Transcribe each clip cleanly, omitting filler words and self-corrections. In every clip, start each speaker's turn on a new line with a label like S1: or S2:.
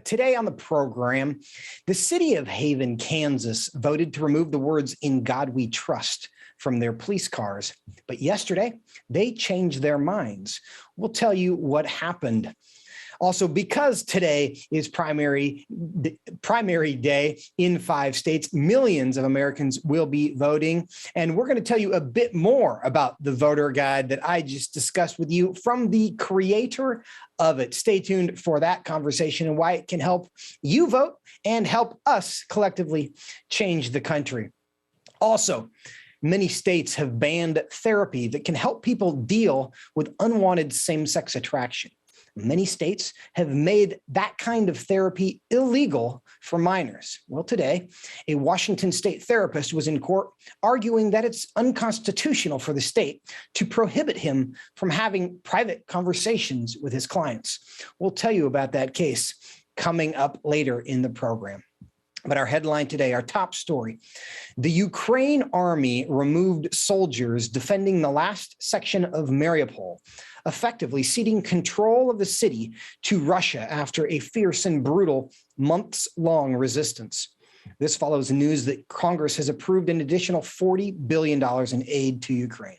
S1: Today on the program, the city of Haven, Kansas, voted to remove the words "In God We Trust" from their police cars. But yesterday, they changed their minds. We'll tell you what happened. Also, because today is primary day in 5 states, millions of Americans will be voting. And we're going to tell you a bit more about the voter guide that I just discussed with you from the creator of it. Stay tuned for that conversation and why it can help you vote and help us collectively change the country. Also, many states have banned therapy that can help people deal with unwanted same-sex attraction. Many states have made that kind of therapy illegal for minors. Well, today, a Washington state therapist was in court arguing that it's unconstitutional for the state to prohibit him from having private conversations with his clients. We'll tell you about that case coming up later in the program. But our headline today, our top story, the Ukraine army removed soldiers defending the last section of Mariupol, effectively ceding control of the city to Russia after a fierce and brutal months-long resistance. This follows news that Congress has approved an additional $40 billion in aid to Ukraine.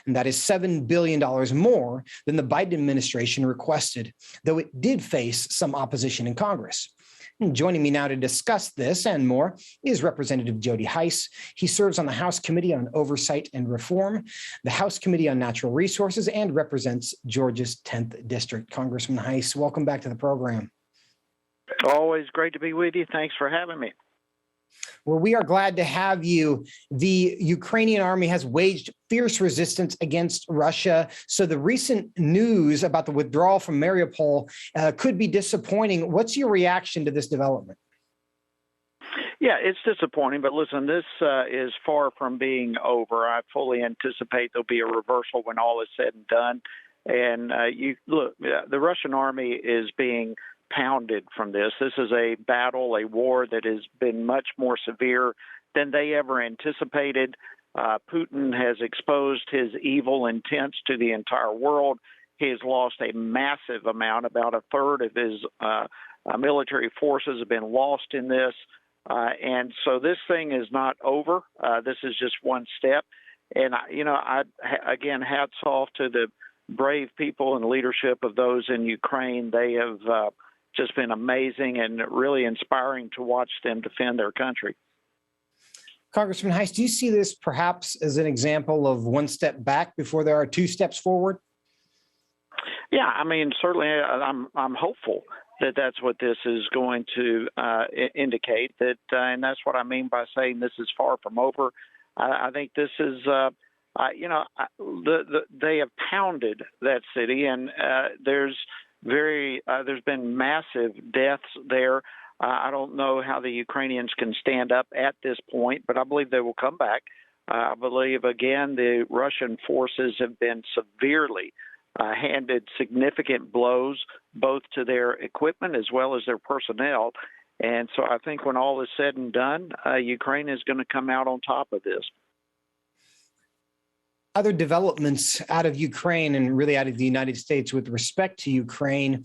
S1: And that is $7 billion more than the Biden administration requested, though it did face some opposition in Congress. And joining me now to discuss this and more is Representative Jody Hice. He serves on the House Committee on Oversight and Reform, the House Committee on Natural Resources, and represents Georgia's 10th District. Congressman Hice, welcome back to the program.
S2: Always great to be with you. Thanks for having me.
S1: Well, we are glad to have you. The Ukrainian army has waged fierce resistance against Russia. So the recent news about the withdrawal from Mariupol could be disappointing. What's your reaction to this development?
S2: Yeah, it's disappointing, but listen, this is far from being over. I fully anticipate there'll be a reversal when all is said and done. And the Russian army is being pounded from this. This is a battle, a war that has been much more severe than they ever anticipated. Putin has exposed his evil intents to the entire world. He has lost a massive amount. About a third of his military forces have been lost in this. And so this thing is not over. This is just one step. And, again, hats off to the brave people and leadership of those in Ukraine. They have just been amazing and really inspiring to watch them defend their country.
S1: Congressman Hice, do you see this perhaps as an example of one step back before there are 2 steps forward?
S2: Yeah, I mean, certainly I'm hopeful that that's what this is going to indicate, that, and that's what I mean by saying this is far from over. I think this is, they have pounded that city, and there's been massive deaths there. I don't know how the Ukrainians can stand up at this point, but I believe they will come back. I believe, again, the Russian forces have been severely handed significant blows, both to their equipment as well as their personnel. And so I think when all is said and done, Ukraine is going to come out on top of this.
S1: Other developments out of Ukraine and really out of the United States with respect to Ukraine,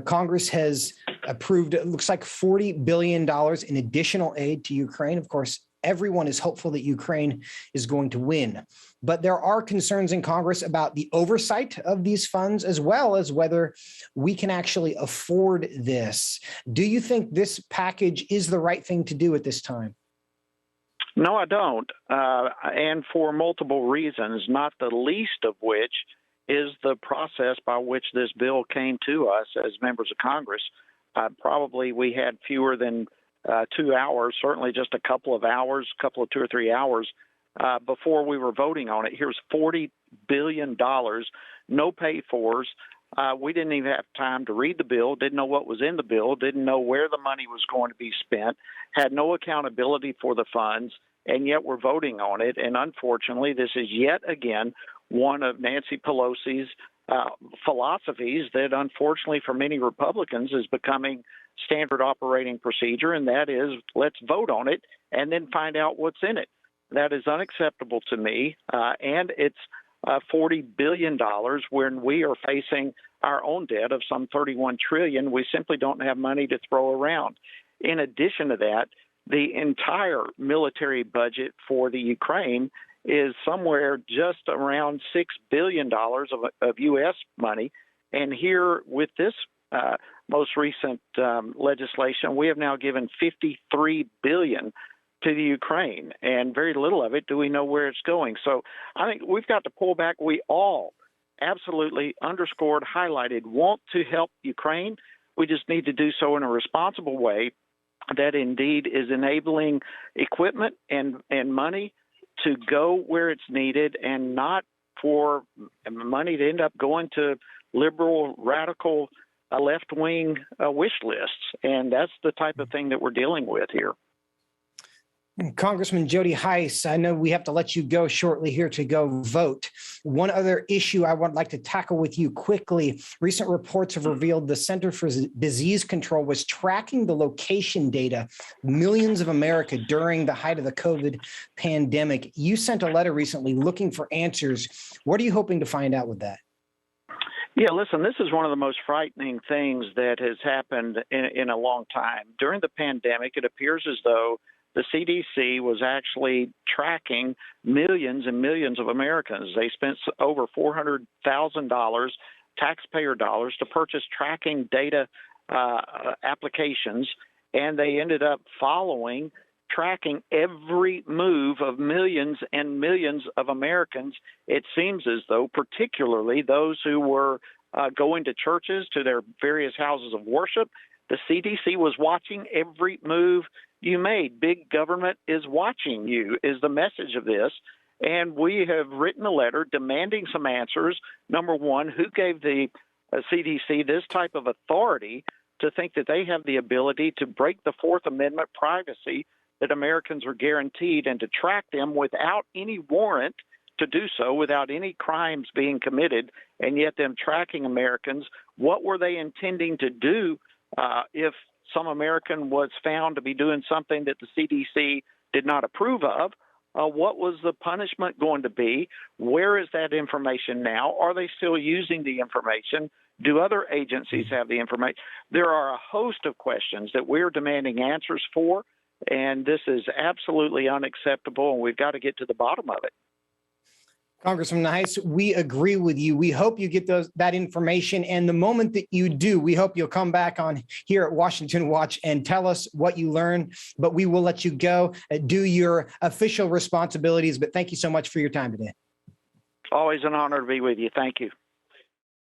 S1: Congress has approved, it looks like $40 billion in additional aid to Ukraine. Of course, everyone is hopeful that Ukraine is going to win. But there are concerns in Congress about the oversight of these funds, as well as whether we can actually afford this. Do you think this package is the right thing to do at this time?
S2: No, I don't, and for multiple reasons, not the least of which is the process by which this bill came to us as members of Congress. Probably we had fewer than 2 hours, certainly just a couple of 2 or 3 hours before we were voting on it. Here's $40 billion, no pay-fors. We didn't even have time to read the bill, didn't know what was in the bill, didn't know where the money was going to be spent, had no accountability for the funds, and yet we're voting on it. And unfortunately, this is yet again one of Nancy Pelosi's philosophies that, unfortunately, for many Republicans is becoming standard operating procedure, and that is, let's vote on it and then find out what's in it. That is unacceptable to me, and it's $40 billion when we are facing our own debt of some $31 trillion. We simply don't have money to throw around. In addition to that, the entire military budget for the Ukraine is somewhere just around $6 billion of U.S. money. And here with this most recent legislation, we have now given $53 billion to the Ukraine, and very little of it do we know where it's going. So I think we've got to pull back. We all absolutely underscored, highlighted, want to help Ukraine. We just need to do so in a responsible way that indeed is enabling equipment and money to go where it's needed, and not for money to end up going to liberal, radical, left-wing wish lists. And that's the type of thing that we're dealing with here.
S1: Congressman Jody Hice, I know we have to let you go shortly here to go vote. One other issue I would like to tackle with you quickly. Recent reports have revealed the Center for Disease Control was tracking the location data of millions of America during the height of the COVID pandemic. You sent a letter recently looking for answers. What are you hoping to find out with that?
S2: Yeah, listen, this is one of the most frightening things that has happened in a long time. During the pandemic, it appears as though the CDC was actually tracking millions and millions of Americans. They spent over $400,000 taxpayer dollars to purchase tracking data applications, and they ended up tracking every move of millions and millions of Americans. It seems as though particularly those who were going to churches, to their various houses of worship, the CDC was watching every move you made. Big government is watching you, is the message of this. And we have written a letter demanding some answers. Number one, who gave the CDC this type of authority to think that they have the ability to break the Fourth Amendment privacy that Americans are guaranteed, and to track them without any warrant to do so, without any crimes being committed, and yet them tracking Americans? What were they intending to do if some American was found to be doing something that the CDC did not approve of? What was the punishment going to be? Where is that information now? Are they still using the information? Do other agencies have the information? There are a host of questions that we're demanding answers for, and this is absolutely unacceptable, and we've got to get to the bottom of it.
S1: Congressman Hice, we agree with you. We hope you get that information. And the moment that you do, we hope you'll come back on here at Washington Watch and tell us what you learned. But we will let you go, do your official responsibilities. But thank you so much for your time today.
S2: Always an honor to be with you. Thank you.